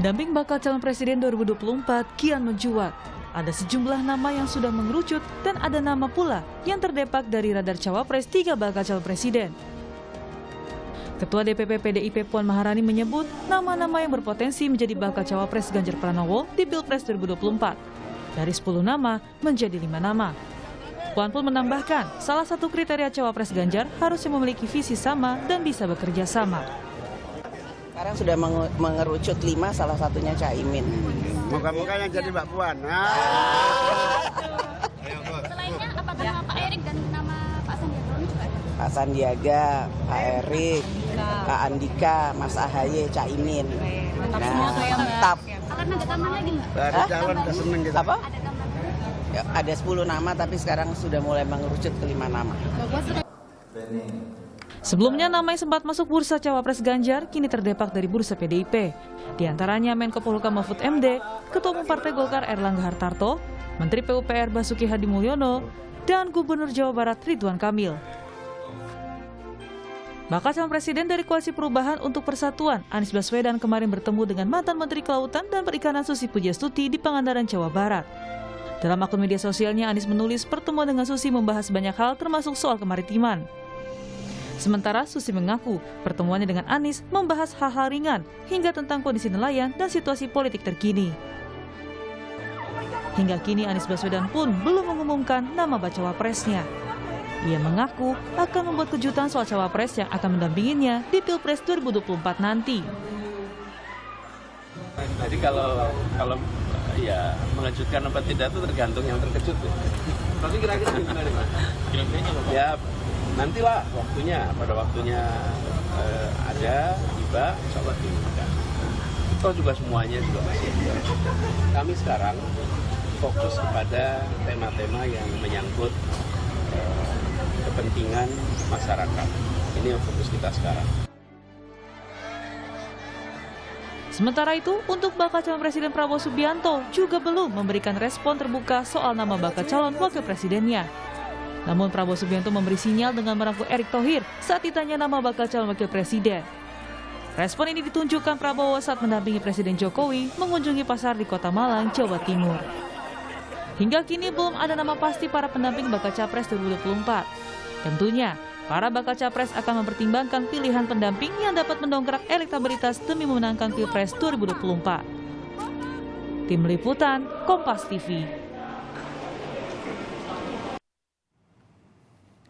Pendamping bakal calon presiden 2024 kian mencuat. Ada sejumlah nama yang sudah mengerucut dan ada nama pula yang terdepak dari radar cawapres 3 bakal calon presiden. Ketua DPP PDIP Puan Maharani menyebut nama-nama yang berpotensi menjadi bakal cawapres Ganjar Pranowo di Pilpres 2024. Dari 10 nama menjadi 5 nama. Puan pun menambahkan, salah satu kriteria cawapres Ganjar harusnya memiliki visi sama dan bisa bekerja sama. Sekarang sudah mengerucut 5, salah satunya Caimin. Moga-moga yang jadi Mbak Puan. Selainnya apakah nama Pak Erik dan nama Pak Sandiaga juga ada? Pak Sandiaga, Pak Erik, Pak Andika, Mas Ahaye, Caimin. Mantap. Akan ada tambahan lagi nggak? Ada calon udah seneng kita. Apa? Ada tambahan? Ya, ada 10 nama tapi sekarang sudah mulai mengerucut ke 5 nama. Sebelumnya nama yang sempat masuk bursa cawapres Ganjar kini terdepak dari bursa PDIP. Di antaranya Menko Polhukam Mahfud MD, Ketua Umum Partai Golkar Erlangga Hartarto, Menteri PUPR Basuki Hadimulyono, dan Gubernur Jawa Barat Ridwan Kamil. Bakal calon presiden dari Koalisi Perubahan untuk Persatuan, Anies Baswedan kemarin bertemu dengan mantan Menteri Kelautan dan Perikanan Susi Pujiastuti di Pangandaran, Jawa Barat. Dalam akun media sosialnya, Anies menulis pertemuan dengan Susi membahas banyak hal termasuk soal kemaritiman. Sementara Susi mengaku pertemuannya dengan Anies membahas hal-hal ringan hingga tentang kondisi nelayan dan situasi politik terkini. Hingga kini Anies Baswedan pun belum mengumumkan nama bacawa presnya. Ia mengaku akan membuat kejutan soal cawapres yang akan mendampinginya di Pilpres 2024 nanti. Jadi kalau ya mengejutkan apa tidak itu tergantung yang terkejut. Tapi kira-kira gimana Pak? Ya nantilah waktunya, pada waktunya ada tiba, insya Allah diumumkan. Itu juga semuanya juga masih ada. Kami sekarang fokus kepada tema-tema yang menyangkut kepentingan masyarakat. Ini yang fokus kita sekarang. Sementara itu, untuk bakal calon presiden Prabowo Subianto juga belum memberikan respon terbuka soal nama bakal calon wakil presidennya. Namun Prabowo Subianto memberi sinyal dengan merangkul Erick Thohir saat ditanya nama bakal calon wakil presiden. Respon ini ditunjukkan Prabowo saat mendampingi Presiden Jokowi mengunjungi pasar di Kota Malang, Jawa Timur. Hingga kini belum ada nama pasti para pendamping bakal capres 2024. Tentunya, para bakal capres akan mempertimbangkan pilihan pendamping yang dapat mendongkrak elektabilitas demi memenangkan Pilpres 2024. Tim Liputan, Kompas TV.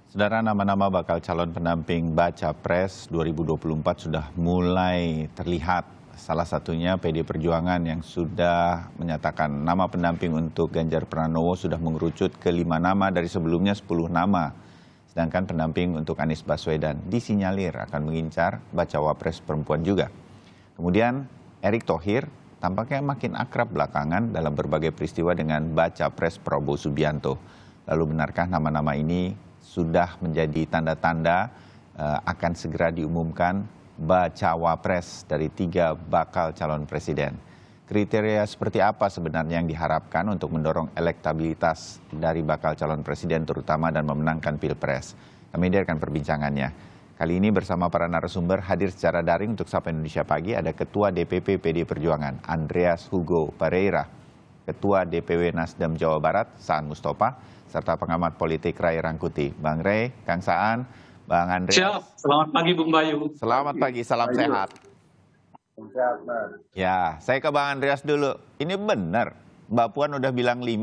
Saudara, nama-nama bakal calon pendamping baca pres 2024 sudah mulai terlihat. Salah satunya PD Perjuangan yang sudah menyatakan nama pendamping untuk Ganjar Pranowo sudah mengerucut ke 5 nama dari sebelumnya 10 nama. Sedangkan pendamping untuk Anies Baswedan disinyalir akan mengincar bacawa pres perempuan juga. Kemudian Erick Thohir tampaknya makin akrab belakangan dalam berbagai peristiwa dengan baca pres Prabowo Subianto. Lalu benarkah nama-nama ini sudah menjadi tanda-tanda akan segera diumumkan bacawa pres dari 3 bakal calon presiden? Kriteria seperti apa sebenarnya yang diharapkan untuk mendorong elektabilitas dari bakal calon presiden terutama dan memenangkan Pilpres? Kami hadirkan perbincangannya. Kali ini bersama para narasumber hadir secara daring untuk Sapa Indonesia Pagi ada Ketua DPP PD Perjuangan Andreas Hugo Pereira, Ketua DPW Nasdem Jawa Barat Saan Mustafa, serta pengamat politik Ray Rangkuti. Bang Ray, Kang Saan, Bang Andreas. Siap, selamat pagi Bung Bayu. Selamat pagi, salam sehat. Ya, saya ke Bang Andreas dulu. Ini benar, Mbak Puan udah bilang 5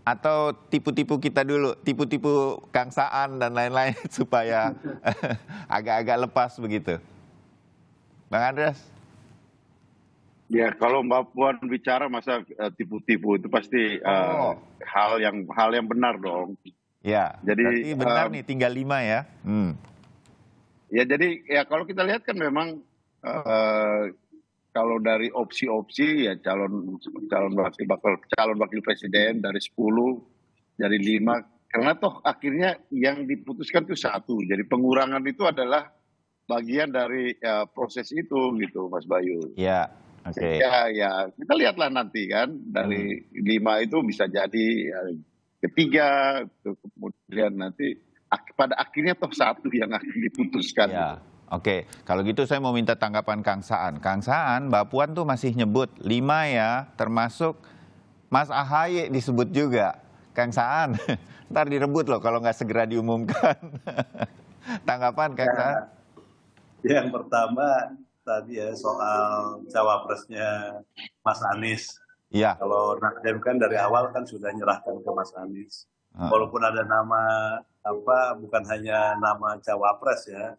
atau tipu-tipu kita dulu, tipu-tipu Kang Saan dan lain-lain supaya agak-agak lepas begitu. Bang Andreas? Ya kalau Mbak Puan bicara masa tipu-tipu itu pasti hal yang benar dong. Ya, jadi benar nih tinggal 5 ya. Ya jadi ya kalau kita lihat kan memang kalau dari opsi-opsi ya calon wakil presiden dari 10 dari 5 karena toh akhirnya yang diputuskan itu 1. Jadi pengurangan itu adalah bagian dari proses itu gitu Mas Bayu. Ya. Oke. Ya kita lihatlah nanti kan dari 5 itu bisa jadi ketiga, kemudian nanti pada akhirnya toh 1 yang akan diputuskan. Ya. Oke, kalau gitu saya mau minta tanggapan Kang Saan. Kang Saan, Mbak Puan tuh masih nyebut 5 ya, termasuk Mas AHY disebut juga. Kang Saan, ntar direbut loh kalau nggak segera diumumkan. Tanggapan Kang Saan? Yang pertama tadi ya soal cawapresnya Mas Anies. Iya. Kalau Nasdem kan dari awal kan sudah nyerahkan ke Mas Anies. Walaupun ada nama bukan hanya nama cawapres ya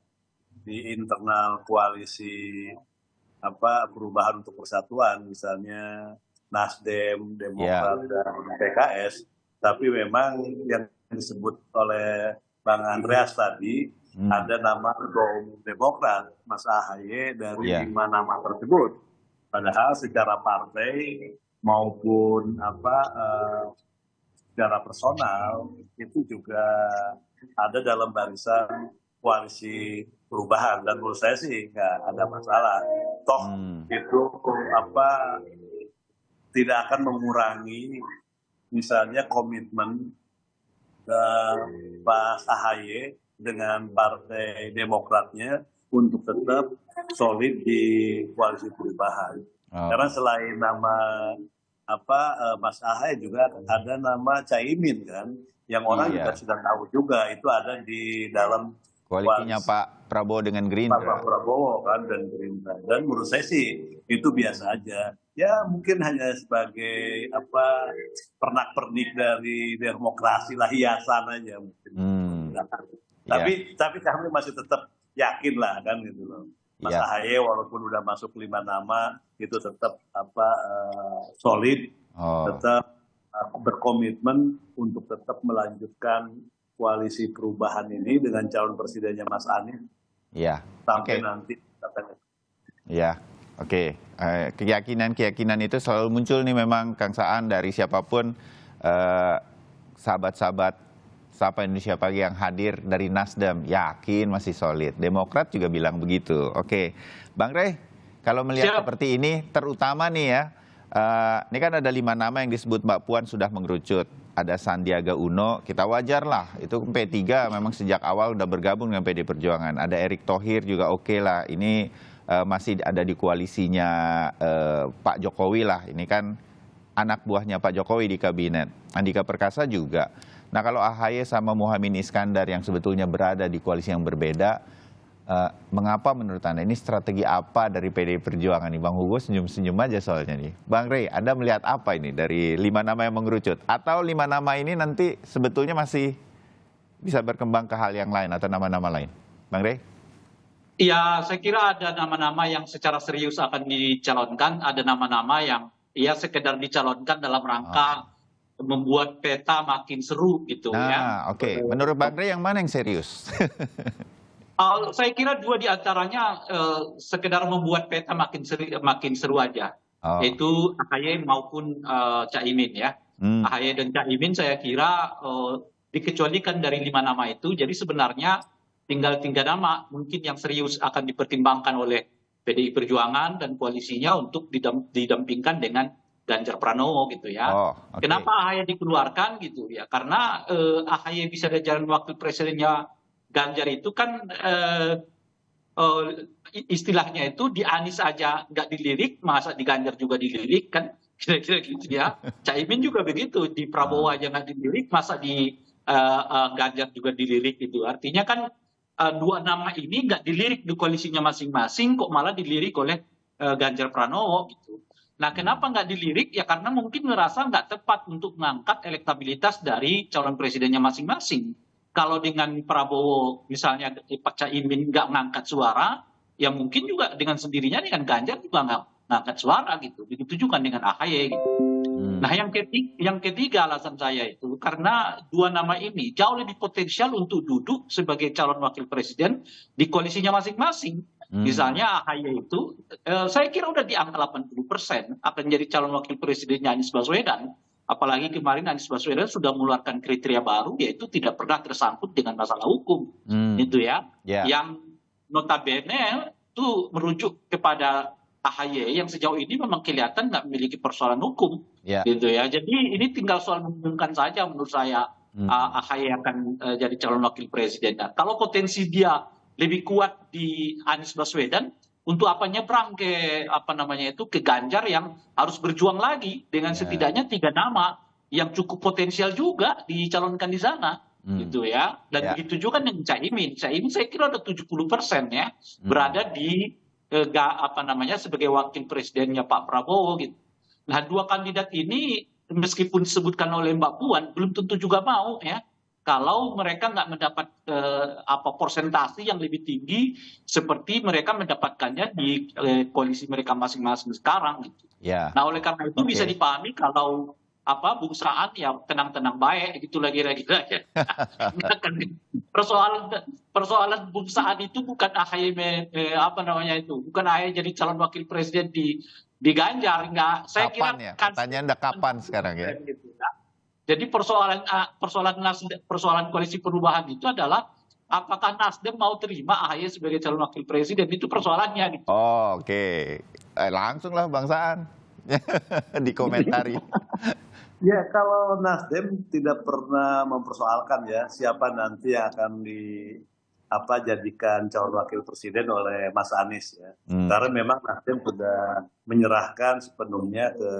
di internal koalisi Perubahan untuk Persatuan, misalnya Nasdem, Demokrat dan PKS, tapi memang yang disebut oleh Bang Andreas tadi ada nama Ketua Umum Demokrat Mas AHY dari 5 nama tersebut. Padahal secara partai maupun secara personal itu juga ada dalam barisan koalisi perubahan, dan menurut saya sih nggak ada masalah. Toh itu tidak akan mengurangi misalnya komitmen Pak AHY dengan Partai Demokratnya untuk tetap solid di koalisi perubahan. Karena selain nama Mas AHY juga ada nama Caimin kan, yang orang juga sudah tahu juga itu ada di dalam koalisinya Pak Prabowo dengan Gerindra. Pak Prabowo kan dan Gerindra. Dan menurut saya sih itu biasa aja. Ya mungkin hanya sebagai pernak-pernik dari demokrasi lah, hiasan aja mungkin. Tapi kami masih tetap yakin lah kan gitu loh. Mas AHY walaupun udah masuk 5 nama itu tetap solid, tetap berkomitmen untuk tetap melanjutkan koalisi perubahan ini dengan calon presidennya Mas Anies. Iya. Sampai nanti. Iya. Oke. Keyakinan itu selalu muncul nih memang Kang Saan dari siapapun, sahabat-sahabat Sapa Indonesia Pagi yang hadir dari Nasdem yakin masih solid. Demokrat juga bilang begitu. Oke, Bang Rey, kalau melihat seperti ini, terutama nih ya, ini kan ada 5 nama yang disebut Mbak Puan sudah mengerucut. Ada Sandiaga Uno, kita wajar lah. Itu P3 memang sejak awal udah bergabung dengan PD Perjuangan. Ada Erick Thohir juga oke lah. Ini masih ada di koalisinya Pak Jokowi lah. Ini kan anak buahnya Pak Jokowi di kabinet. Andika Perkasa juga. Nah kalau AHY sama Muhaimin Iskandar yang sebetulnya berada di koalisi yang berbeda, mengapa menurut Anda ini strategi apa dari PD Perjuangan nih? Bang Hugo senyum-senyum aja soalnya nih. Bang Rey, Anda melihat apa ini dari 5 nama yang mengerucut? Atau 5 nama ini nanti sebetulnya masih bisa berkembang ke hal yang lain atau nama-nama lain? Bang Rey? Ya, saya kira ada nama-nama yang secara serius akan dicalonkan, ada nama-nama yang sekedar dicalonkan dalam rangka membuat peta makin seru gitu ya. Oke. Menurut Bang Rey yang mana yang serius? Saya kira 2 diantaranya sekedar membuat peta makin seru aja. Yaitu AHY maupun Caimin ya. AHY dan Caimin saya kira dikecualikan dari 5 nama itu. Jadi sebenarnya tinggal 3 nama mungkin yang serius akan dipertimbangkan oleh PDI Perjuangan dan koalisinya untuk didampingkan dengan Ganjar Pranowo gitu ya. Kenapa AHY dikeluarkan gitu ya? Karena AHY bisa jalan wakil presidennya Ganjar itu kan istilahnya itu di Anies aja nggak dilirik, masa di Ganjar juga dilirik kan? Kira-kira gitu ya. Caimin juga begitu, di Prabowo aja nggak dilirik, masa di Ganjar juga dilirik gitu. Artinya kan 2 nama ini nggak dilirik di koalisinya masing-masing, kok malah dilirik oleh Ganjar Pranowo gitu. Nah, kenapa nggak dilirik? Ya karena mungkin ngerasa nggak tepat untuk mengangkat elektabilitas dari calon presidennya masing-masing. Kalau dengan Prabowo misalnya Pak Caimin nggak ngangkat suara, ya mungkin juga dengan sendirinya dengan Ganjar juga nggak ngangkat suara gitu. Begitu juga dengan AHY gitu. Nah, yang ketiga alasan saya itu karena 2 nama ini jauh lebih potensial untuk duduk sebagai calon wakil presiden di koalisinya masing-masing. Misalnya AHY itu, saya kira udah di angka 80% akan jadi calon wakil presidennya Anies Baswedan. Apalagi kemarin Anies Baswedan sudah mengeluarkan kriteria baru, yaitu tidak pernah tersangkut dengan masalah hukum. Itu ya. Yang notabene itu merujuk kepada AHY yang sejauh ini memang kelihatan nggak memiliki persoalan hukum. Gitu ya. Jadi ini tinggal soal mengumumkan saja menurut saya AHY akan jadi calon wakil presiden. Nah, kalau potensi dia lebih kuat di Anies Baswedan, untuk apa nyebrang ke ke Ganjar yang harus berjuang lagi dengan setidaknya 3 nama yang cukup potensial juga dicalonkan di sana, gitu ya. Dan begitu juga dengan Caimin. Caimin saya kira ada 70% ya berada di sebagai wakil presidennya Pak Prabowo gitu. Nah, 2 kandidat ini meskipun disebutkan oleh Mbak Puan belum tentu juga mau ya kalau mereka nggak mendapat persentase yang lebih tinggi seperti mereka mendapatkannya di koalisi mereka masing-masing sekarang gitu. Nah, oleh karena itu bisa dipahami kalau Bung Saan ya tenang-tenang baik gitu kira-kira ya. Persoalan Bung Saan itu bukan AHY bukan AHY jadi calon wakil presiden di Ganjar, enggak. Saya Kapan kira ya? Pertanyaan udah kapan sekarang ya? Gitu, ya. Jadi persoalan koalisi perubahan itu adalah apakah Nasdem mau terima AHY sebagai calon wakil presiden, itu persoalannya gitu. Oh, oke. Langsung lah Bang Saan dikomentari. Ya, kalau Nasdem tidak pernah mempersoalkan ya siapa nanti yang akan jadikan calon wakil presiden oleh Mas Anies ya. Karena memang Nasdem sudah menyerahkan sepenuhnya ke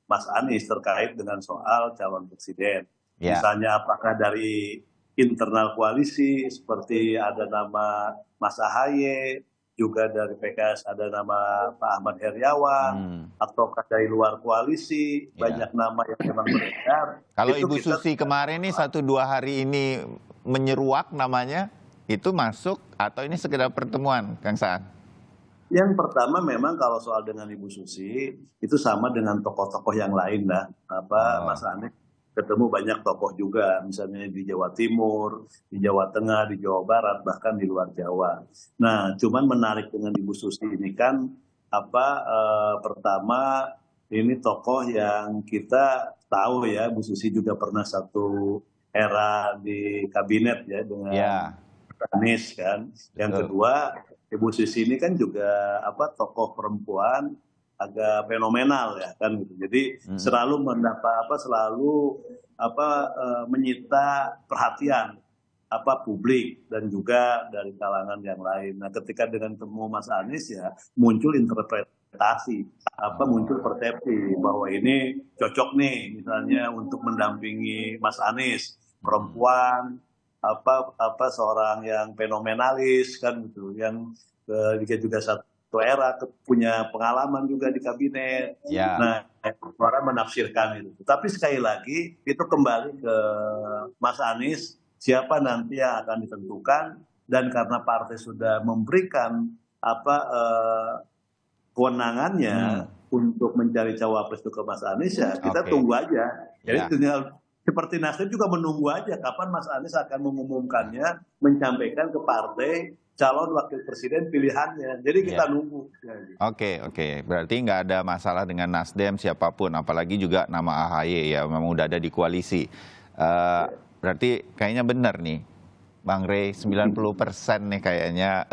Mas Anies terkait dengan soal calon presiden. Misalnya apakah dari internal koalisi seperti ada nama Mas AHY, juga dari PKS ada nama Pak Ahmad Heriawan, ataukah dari luar koalisi, banyak nama yang memang beredar. Kalau Ibu Susi kemarin nih 1-2 hari ini menyeruak namanya, itu masuk atau ini sekedar pertemuan, Kang Saan? Yang pertama memang kalau soal dengan Ibu Susi, itu sama dengan tokoh-tokoh yang lain lah. Mas Anies ketemu banyak tokoh juga, misalnya di Jawa Timur, di Jawa Tengah, di Jawa Barat, bahkan di luar Jawa. Nah, cuman menarik dengan Ibu Susi ini kan, pertama ini tokoh yang kita tahu ya, Bu Susi juga pernah satu era di kabinet ya dengan Anies kan. Yang kedua, Ibu Susi ini kan juga tokoh perempuan agak fenomenal ya kan gitu. Jadi selalu menyita perhatian publik dan juga dari kalangan yang lain. Nah, ketika dengan temu Mas Anies ya muncul interpretasi, muncul persepsi bahwa ini cocok nih misalnya untuk mendampingi Mas Anies, perempuan seorang yang fenomenalis kan gitu, yang dia juga satu era punya pengalaman juga di kabinet. Nah, orang menafsirkan itu. Tapi sekali lagi itu kembali ke Mas Anies, siapa nanti yang akan ditentukan, dan karena partai sudah memberikan kewenangannya untuk mencari cawapres itu ke Mas Anies ya kita tunggu aja. Jadi tinggal seperti Nasdem juga menunggu aja kapan Mas Anies akan mengumumkannya, menyampaikan ke partai calon wakil presiden pilihannya. Jadi kita nunggu. Oke. Berarti nggak ada masalah dengan Nasdem siapapun, apalagi juga nama AHY ya, memang udah ada di koalisi. Berarti kayaknya benar nih, Bang Rey, 90% nih kayaknya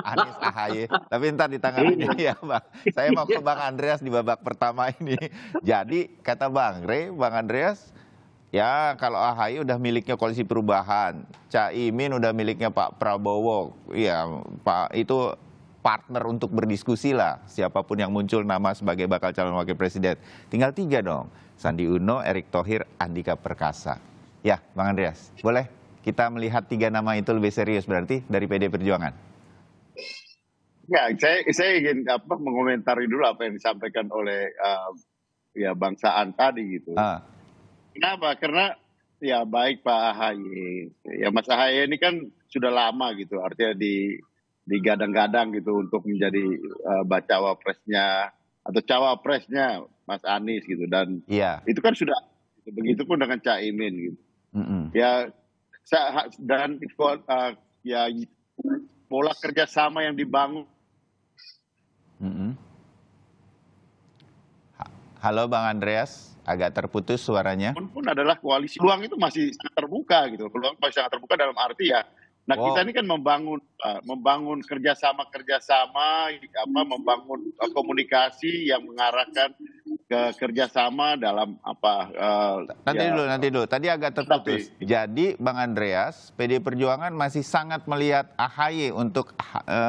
Anies AHY. Tapi ntar di tangannya ya Bang. Saya mau ke Bang Andreas di babak pertama ini. Jadi kata Bang Rey, Bang Andreas, ya kalau AHY udah miliknya koalisi perubahan, Caimin udah miliknya Pak Prabowo, ya Pak itu partner untuk berdiskusi lah siapapun yang muncul nama sebagai bakal calon wakil presiden. Tinggal 3 dong, Sandi Uno, Erick Thohir, Andika Perkasa. Ya Bang Andreas, boleh kita melihat 3 nama itu lebih serius berarti dari PD Perjuangan? Ya, saya ingin mengomentari dulu apa yang disampaikan oleh Bang Saan tadi gitu. Kenapa? Karena ya baik Pak AHY, ya Mas AHY ini kan sudah lama gitu, artinya digadang-gadang gitu untuk menjadi bacawa presnya atau cawapresnya Mas Anies gitu, dan itu kan sudah begitupun dengan Caimin gitu. Ya dan pola kerjasama yang dibangun. Halo Bang Andreas, agak terputus suaranya. Pun adalah koalisi peluang itu masih sangat terbuka gitu. Peluang masih sangat terbuka dalam arti ya. Nah, kita ini kan membangun kerjasama, membangun komunikasi yang mengarahkan kerjasama dalam Nanti dulu. Tadi agak terputus. Jadi Bang Andreas, PD Perjuangan masih sangat melihat AHY untuk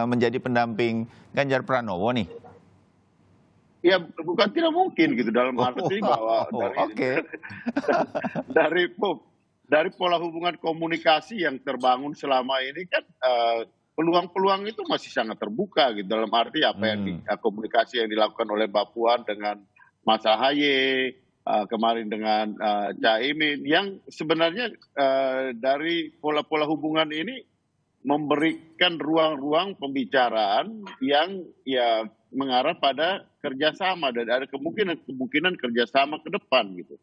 menjadi pendamping Ganjar Pranowo nih. Ya bukan tidak mungkin gitu, dalam arti bahwa dari pola hubungan komunikasi yang terbangun selama ini kan peluang-peluang itu masih sangat terbuka gitu, dalam arti apa yang komunikasi yang dilakukan oleh Mbak Puan dengan Mas AHY, kemarin dengan Caimin, yang sebenarnya dari pola-pola hubungan ini memberikan ruang-ruang pembicaraan yang ya mengarah pada kerjasama, dan ada kemungkinan kerjasama ke depan gitu.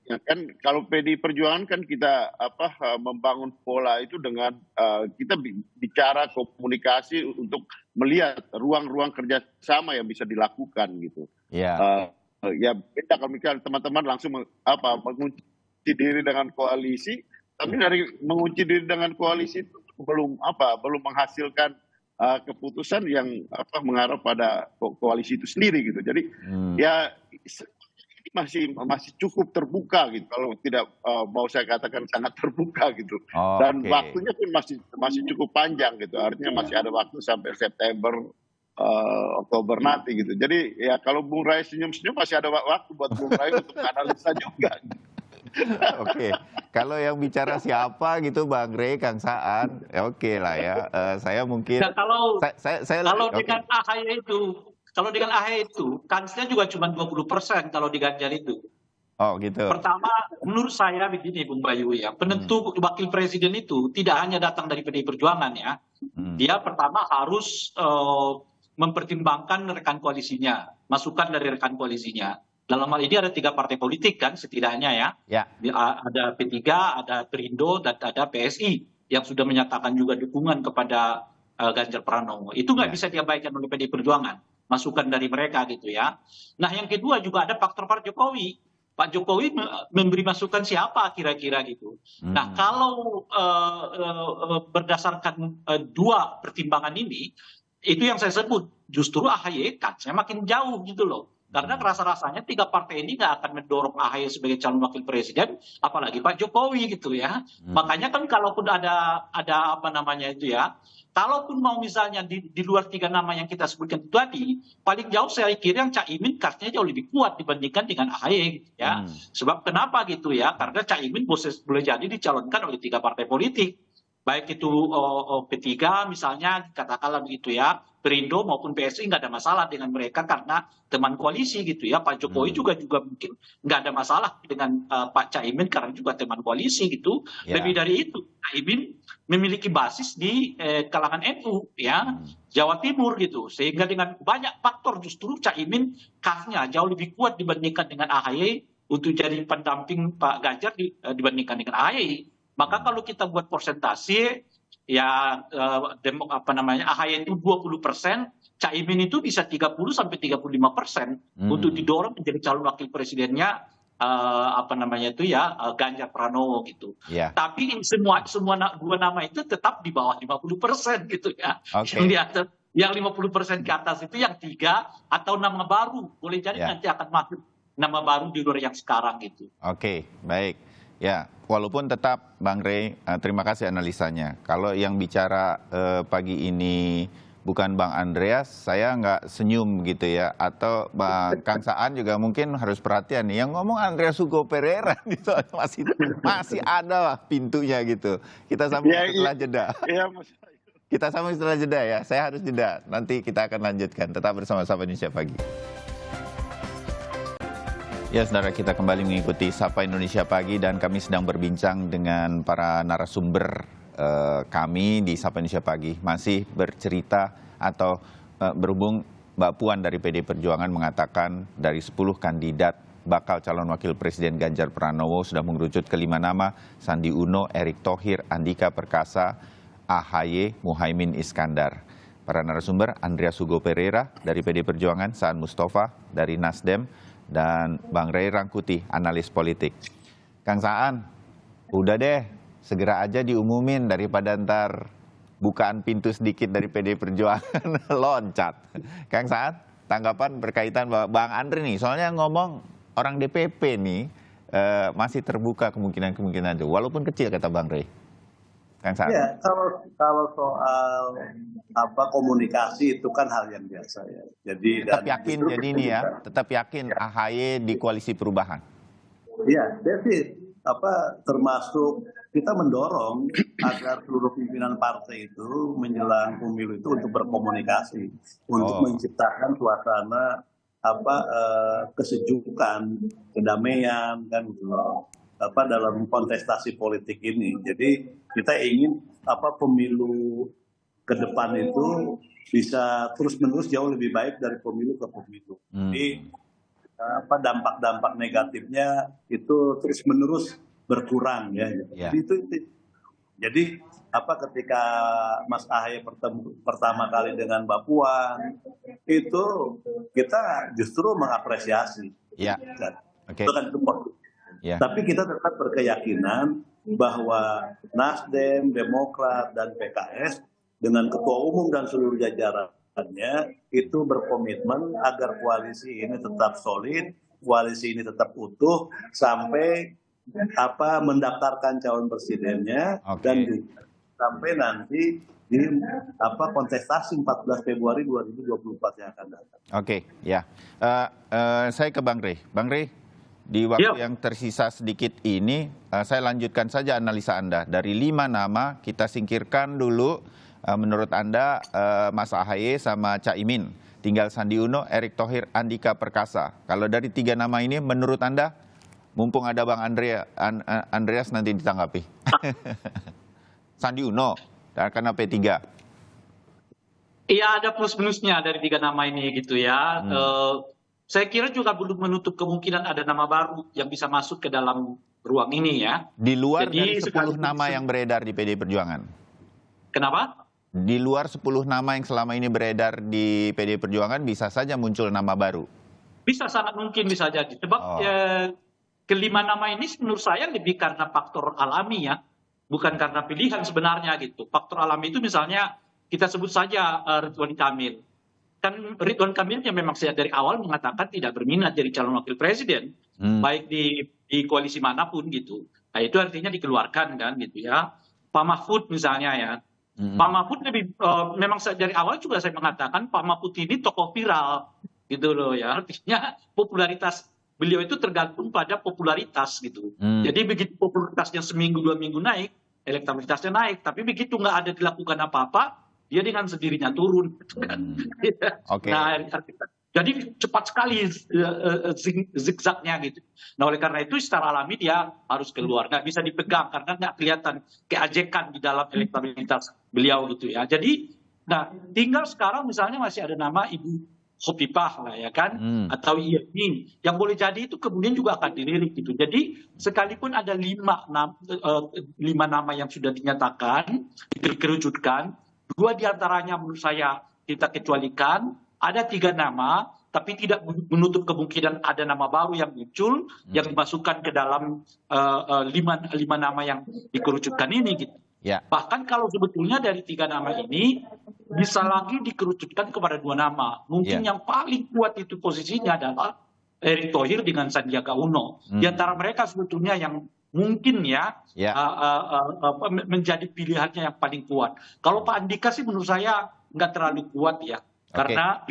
Ya kan kalau PDI Perjuangan kan kita membangun pola itu dengan kita bicara komunikasi untuk melihat ruang-ruang kerjasama yang bisa dilakukan gitu. Ya. Ya beda kalau misalnya teman-teman langsung mengunci diri dengan koalisi, tapi dari mengunci diri dengan koalisi itu belum menghasilkan keputusan yang mengarah pada koalisi itu sendiri gitu. Jadi ya ini masih cukup terbuka gitu, kalau tidak mau saya katakan sangat terbuka gitu. Dan waktunya pun masih cukup panjang gitu, artinya masih ada waktu sampai September Oktober nanti gitu. Jadi ya kalau Bung Rai senyum-senyum masih ada waktu buat Bung Rai untuk analisa juga. Oke, kalau yang bicara siapa gitu Bang Rey, Kang Saan, ya oke lah ya. Saya mungkin kalau okay. dengan AHY itu kansnya juga cuma 20% kalau di Ganjar itu. Oh gitu. Pertama, menurut saya begini Bung Bayu ya, penentu wakil presiden itu tidak hanya datang dari PDI Perjuangan ya. Dia pertama harus mempertimbangkan rekan koalisinya, masukan dari rekan koalisinya. Dalam hal ini ada 3 partai politik kan setidaknya ya. Ada P3, ada Perindo, dan ada PSI yang sudah menyatakan juga dukungan kepada Ganjar Pranowo. Itu nggak bisa diabaikan oleh PDI Perjuangan, masukan dari mereka gitu ya. Nah yang kedua juga ada faktor Pak Jokowi. Pak Jokowi memberi masukan siapa kira-kira gitu. Nah kalau berdasarkan 2 pertimbangan ini, itu yang saya sebut justru AHY kansnya makin jauh gitu loh. Karena rasa-rasanya 3 partai ini nggak akan mendorong AHY sebagai calon wakil presiden, apalagi Pak Jokowi gitu ya. Makanya kan kalaupun ada apa namanya itu ya, kalaupun mau misalnya di luar 3 nama yang kita sebutkan itu tadi, paling jauh saya kira yang Caimin karsnya jauh lebih kuat dibandingkan dengan AHY gitu ya. Sebab kenapa gitu ya? Karena Caimin boleh jadi dicalonkan oleh 3 partai politik. Baik itu P3 misalnya, katakanlah begitu ya, Perindo maupun PSI nggak ada masalah dengan mereka karena teman koalisi gitu ya. Pak Jokowi juga mungkin nggak ada masalah dengan Pak Caimin karena juga teman koalisi gitu. Lebih dari itu, Caimin memiliki basis di kalangan NU ya, Jawa Timur gitu. Sehingga dengan banyak faktor justru Caimin kasnya jauh lebih kuat dibandingkan dengan AHY untuk jadi pendamping Pak Ganjar dibandingkan dengan AHY. Maka kalau kita buat persentase ya AHY itu 20%, Caimin itu bisa 30-35% untuk didorong menjadi calon wakil presidennya Ganjar Pranowo gitu. Tapi semua 2 nama itu tetap di bawah 50% gitu ya. Yang di atas, yang 50% ke atas itu yang 3 atau nama baru, boleh jadi nanti akan masuk nama baru di luar yang sekarang gitu. Oke, baik. Ya, walaupun tetap Bang Rey, terima kasih analisanya. Kalau yang bicara pagi ini bukan Bang Andreas, saya nggak senyum gitu ya. Atau Bang Kang Saan juga mungkin harus perhatian nih. Yang ngomong Andreas Hugo Pereira gitu, masih ada lah pintunya gitu. Kita sambung setelah jeda. Kita sambung setelah jeda ya. Saya harus jeda. Nanti kita akan lanjutkan. Tetap bersama Sapa Indonesia Pagi. Ya, saudara, kita kembali mengikuti Sapa Indonesia Pagi dan kami sedang berbincang dengan para narasumber kami di Sapa Indonesia Pagi. Masih bercerita atau berhubung Mbak Puan dari PDI Perjuangan mengatakan dari 10 kandidat bakal calon wakil presiden Ganjar Pranowo sudah mengerucut ke 5 nama, Sandi Uno, Erick Thohir, Andika Perkasa, AHY, Muhaimin Iskandar. Para narasumber, Andreas Hugo Pereira dari PDI Perjuangan, Saan Mustafa dari Nasdem, dan Bang Rey Rangkuti, analis politik. Kang Saan, udah deh, segera aja diumumin daripada ntar bukaan pintu sedikit dari PDI Perjuangan loncat. Kang Saan? tanggapan berkaitan bahwa Bang Andre nih, soalnya ngomong orang DPP nih masih terbuka kemungkinan-kemungkinan itu, walaupun kecil kata Bang Rey. Kang Saan. Ya, kalau soal komunikasi itu kan hal yang biasa ya. Jadi Tetap yakin jadi ini ya, tetap yakin AHY di koalisi perubahan. Iya, David, termasuk kita mendorong agar seluruh pimpinan partai itu menjelang pemilu itu untuk berkomunikasi, untuk menciptakan suasana kesejukan, kedamaian kan gitu loh. Dalam kontestasi politik ini. Jadi kita ingin pemilu ke depan itu bisa terus-menerus jauh lebih baik dari pemilu ke pemilu. Jadi dampak-dampak negatifnya itu terus-menerus berkurang ya. Yeah. Jadi ketika Mas AHY pertama kali dengan Mbak Puan itu kita justru mengapresiasi. Ya. Itu kan itu positif. Ya. Tapi kita tetap berkeyakinan bahwa Nasdem, Demokrat, dan PKS dengan Ketua Umum dan seluruh jajarannya itu berkomitmen agar koalisi ini tetap solid, koalisi ini tetap utuh sampai mendaftarkan calon presidennya dan sampai nanti di kontestasi 14 Februari 2024 yang akan datang. Oke, ya. Saya ke Bang Rey. Bang Rey, di waktu yang tersisa sedikit ini, saya lanjutkan saja analisa Anda. Dari 5 nama, kita singkirkan dulu, menurut Anda, Mas AHY sama Caimin. Tinggal Sandi Uno, Erick Thohir, Andika Perkasa. Kalau dari 3 nama ini, menurut Anda, mumpung ada Bang Andreas nanti ditanggapi. Sandi Uno, karena P3. Iya, ada plus minusnya dari 3 nama ini gitu ya. Saya kira juga belum menutup kemungkinan ada nama baru yang bisa masuk ke dalam ruang ini ya. Di luar dari 10 nama yang beredar di PDI Perjuangan. Kenapa? Di luar 10 nama yang selama ini beredar di PDI Perjuangan bisa saja muncul nama baru. Bisa, sangat mungkin bisa jadi. Sebab kelima nama ini menurut saya lebih karena faktor alami ya. Bukan karena pilihan sebenarnya gitu. Faktor alami itu misalnya kita sebut saja Ridwan Kamil. Kan Ridwan Kamil yang memang sejak dari awal mengatakan tidak berminat jadi calon wakil presiden. Baik di koalisi manapun gitu. Nah, itu artinya dikeluarkan kan gitu ya. Pak Mahfud misalnya ya. Pak Mahfud memang dari awal juga saya mengatakan Pak Mahfud ini tokoh viral gitu loh ya. Artinya popularitas beliau itu tergantung pada popularitas gitu. Jadi begitu popularitasnya seminggu 2 minggu naik, elektabilitasnya naik. Tapi begitu nggak ada dilakukan apa-apa, dia dengan sendirinya turun. Nah, jadi cepat sekali zigzagnya gitu. Nah, oleh karena itu secara alami dia harus keluar, nggak bisa dipegang karena nggak kelihatan keajekan di dalam elektabilitas beliau gitu ya. Jadi, nah tinggal sekarang misalnya masih ada nama Ibu Khofifah lah ya kan, atau Yasmin yang boleh jadi itu kemudian juga akan dilirik gitu. Jadi sekalipun ada 5 nama yang sudah dinyatakan, dikerucutkan, 2 diantaranya menurut saya kita kecualikan, ada 3 nama, tapi tidak menutup kemungkinan ada nama baru yang muncul, yang dimasukkan ke dalam 5 nama yang dikerucutkan ini gitu. Ya. Bahkan kalau sebetulnya dari 3 nama ini bisa lagi dikerucutkan kepada 2 nama. Mungkin yang paling kuat itu posisinya adalah Erick Thohir dengan Sandiaga Uno. Di antara mereka sebetulnya yang mungkin menjadi pilihannya yang paling kuat. Kalau Pak Andika sih menurut saya nggak terlalu kuat ya. Karena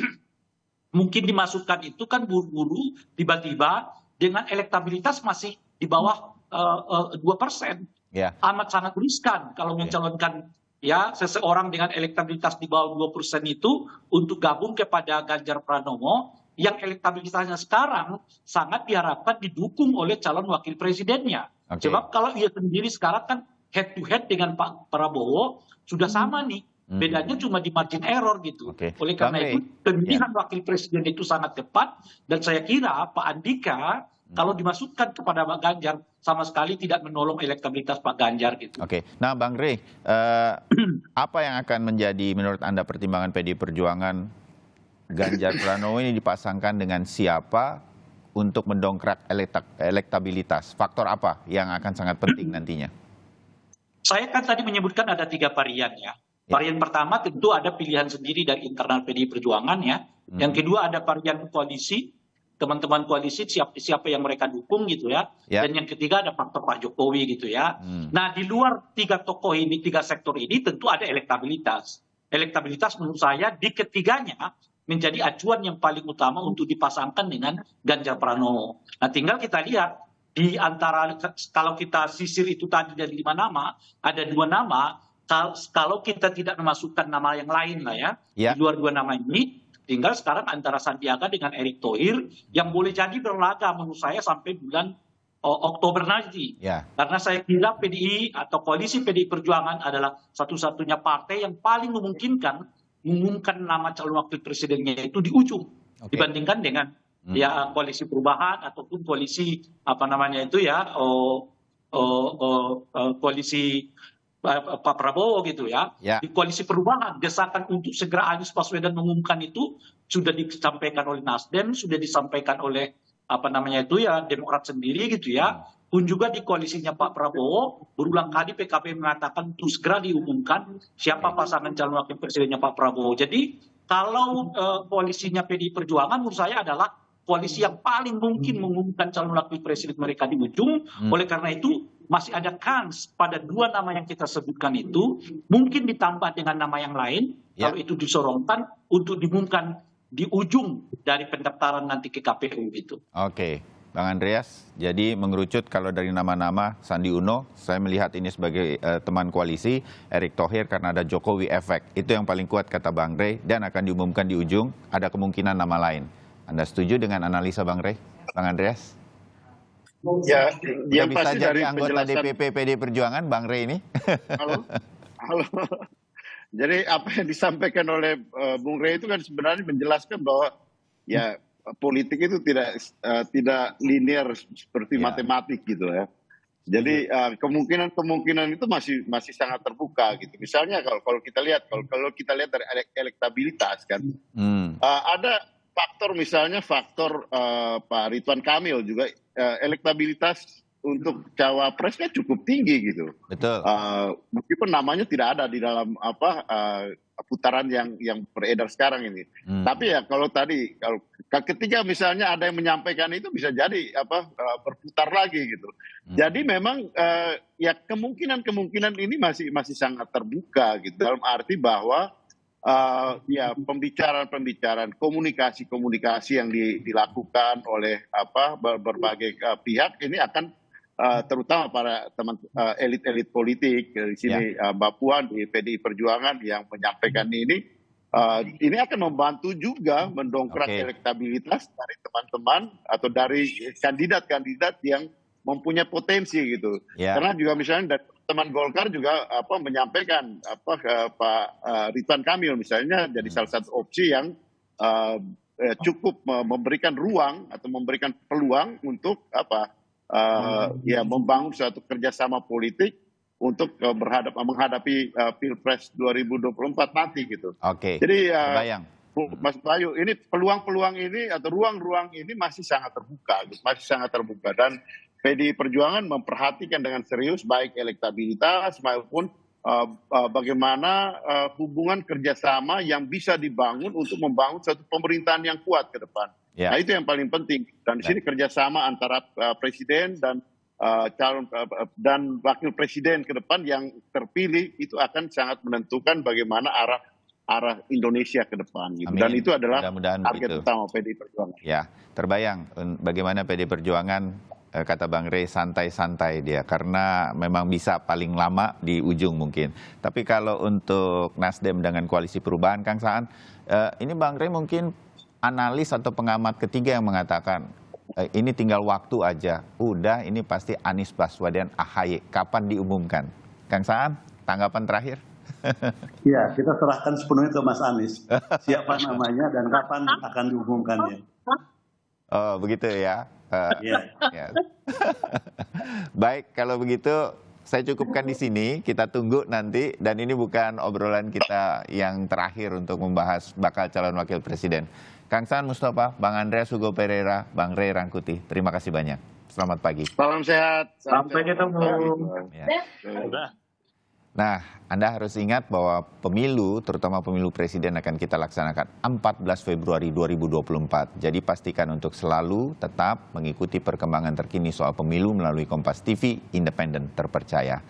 mungkin dimasukkan itu kan buru-buru tiba-tiba dengan elektabilitas masih di bawah 2%. Amat sangat riskan kalau mencalonkan seseorang dengan elektabilitas di bawah 2% itu untuk gabung kepada Ganjar Pranowo yang elektabilitasnya sekarang sangat diharapkan didukung oleh calon wakil presidennya. Sebab kalau ia sendiri sekarang kan head to head dengan Pak Prabowo sudah sama nih. Bedanya cuma di margin error gitu. Oleh karena itu pemilihan wakil presiden itu sangat tepat dan saya kira Pak Andika kalau dimasukkan kepada Pak Ganjar sama sekali tidak menolong elektabilitas Pak Ganjar gitu. Nah Bang Rey, apa yang akan menjadi menurut Anda pertimbangan PDI Perjuangan Ganjar Pranowo ini dipasangkan dengan siapa untuk mendongkrak elektabilitas? Faktor apa yang akan sangat penting nantinya? Saya kan tadi menyebutkan ada 3 varian ya. Varian pertama tentu ada pilihan sendiri dari internal PDI Perjuangan ya. Yang kedua ada varian koalisi, teman-teman koalisi siapa yang mereka dukung gitu ya. Dan yang ketiga ada faktor Pak Jokowi gitu ya. Nah di luar tiga tokoh ini, tiga sektor ini tentu ada elektabilitas. Elektabilitas menurut saya di ketiganya menjadi acuan yang paling utama untuk dipasangkan dengan Ganjar Pranowo. Nah tinggal kita lihat di antara, kalau kita sisir itu tadi dari 5 nama, ada 2 nama. Kalau kita tidak memasukkan nama yang lain lah ya, di luar 2 nama ini, tinggal sekarang antara Sandiaga dengan Erick Thohir yang boleh jadi berlaga menurut saya sampai bulan Oktober nanti. Karena saya kira PDI atau koalisi PDI Perjuangan adalah satu-satunya partai yang paling memungkinkan mengumumkan nama calon wakil presidennya itu di ujung dibandingkan dengan ya koalisi perubahan ataupun koalisi apa namanya itu ya koalisi Pak Prabowo gitu ya. Di koalisi perubahan desakan untuk segera Anies Baswedan mengumumkan itu sudah disampaikan oleh Nasdem, sudah disampaikan oleh apa namanya itu ya Demokrat sendiri gitu ya. Pun juga di koalisinya Pak Prabowo berulang kali PKB mengatakan untuk segera diumumkan siapa pasangan calon wakil presidennya Pak Prabowo. Jadi kalau koalisinya PDI Perjuangan menurut saya adalah koalisi yang paling mungkin mengumumkan calon wakil presiden mereka di ujung. Oleh karena itu masih ada kans pada 2 nama yang kita sebutkan itu mungkin ditambah dengan nama yang lain kalau itu disorongkan untuk diumumkan di ujung dari pendaftaran nanti ke KPU itu. Oke, Bang Andreas, jadi mengerucut kalau dari nama-nama Sandi Uno, saya melihat ini sebagai teman koalisi, Erick Thohir karena ada Jokowi efek. Itu yang paling kuat kata Bang Rey dan akan diumumkan di ujung, ada kemungkinan nama lain. Anda setuju dengan analisa Bang Rey, Bang Andreas? Ya, yang bisa pasti jadi dari anggota penjelasan DPP PD Perjuangan, Bang Rey ini? Halo. Jadi apa yang disampaikan oleh Bung Rey itu kan sebenarnya menjelaskan bahwa ya politik itu tidak linear seperti matematik gitu ya. Jadi kemungkinan itu masih sangat terbuka gitu. Misalnya kalau kita lihat dari elektabilitas kan ada faktor misalnya Pak Ridwan Kamil juga elektabilitas untuk cawapresnya cukup tinggi gitu. Betul. Meskipun namanya tidak ada di dalam putaran yang beredar sekarang ini. Tapi ya kalau ketika misalnya ada yang menyampaikan itu bisa jadi berputar lagi gitu. Jadi memang ya kemungkinan ini masih sangat terbuka gitu dalam arti bahwa ya pembicaraan komunikasi yang dilakukan oleh berbagai pihak ini akan terutama para teman elit-elit politik di sini Mbak Puan di PDI Perjuangan yang menyampaikan ini akan membantu juga mendongkrak elektabilitas dari teman-teman atau dari kandidat-kandidat yang mempunyai potensi gitu. Karena juga misalnya dari teman Golkar juga menyampaikan Pak Ridwan Kamil misalnya jadi salah satu opsi yang cukup memberikan ruang atau memberikan peluang untuk membangun suatu kerjasama politik untuk menghadapi Pilpres 2024 nanti gitu. Jadi Mas Bayu, ini peluang-peluang ini atau ruang-ruang ini masih sangat terbuka, dan PDI Perjuangan memperhatikan dengan serius baik elektabilitas maupun bagaimana hubungan kerjasama yang bisa dibangun untuk membangun suatu pemerintahan yang kuat ke depan. Nah itu yang paling penting. Dan di sini kerjasama antara presiden dan calon dan wakil presiden ke depan yang terpilih itu akan sangat menentukan bagaimana arah Indonesia ke depan. Gitu. Dan itu adalah target utama PDI Perjuangan. Ya, terbayang bagaimana PDI Perjuangan kata Bang Rey santai-santai dia karena memang bisa paling lama di ujung mungkin. Tapi kalau untuk Nasdem dengan koalisi perubahan, Kang Saan, ini Bang Rey mungkin analis atau pengamat ketiga yang mengatakan ini tinggal waktu aja. Udah ini pasti Anies Baswedan AHY. Kapan diumumkan? Kang Saan, tanggapan terakhir? Ya, kita serahkan sepenuhnya ke Mas Anies. Siapa namanya dan kapan akan diumumkannya. Oh, begitu ya. Ya. Baik, kalau begitu saya cukupkan di sini. Kita tunggu nanti. Dan ini bukan obrolan kita yang terakhir untuk membahas bakal calon wakil presiden. Kang Saan Mustafa, Bang Andreas Hugo Pereira, Bang Rey Rangkuti, terima kasih banyak. Selamat pagi. Salam sehat. Sampai ketemu. Ya. Nah, Anda harus ingat bahwa pemilu, terutama pemilu presiden akan kita laksanakan 14 Februari 2024. Jadi pastikan untuk selalu tetap mengikuti perkembangan terkini soal pemilu melalui Kompas TV, independen, terpercaya.